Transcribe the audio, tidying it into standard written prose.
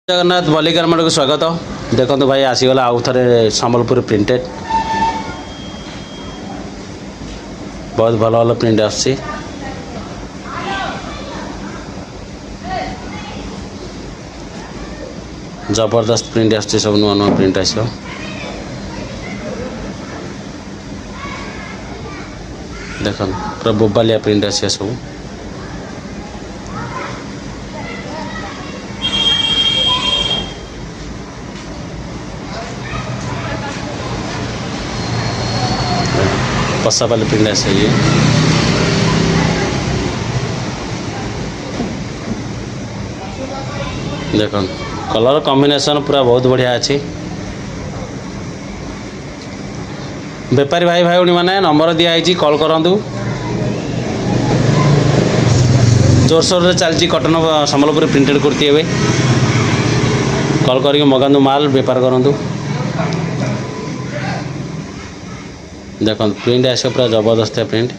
जगन्नाथ बलिकार को स्वागत। देखो भाई आसीगला आउ थे सम्बलपुर प्रिंटेड बहुत भल भल प्रिंट आस जबरदस्त प्रिंट आस सब नुआ नुआ प्रिंट आस देख पूरा बोबालिया प्रिंट आस सब पसा वाले प्रिंट आस ये देख कलर कॉम्बिनेशन पूरा बहुत बढ़िया अच्छी। बेपारी भाई भाई मैंने नंबर दिखाई कॉल करूँ जोरसोर चलती कटन सम्बलपुर प्रिंटेड कुर्ती ए कॉल करके मगातु माल बेपार करूँ। देख प्रिंट आस पूरा जबरदस्त प्रिंट।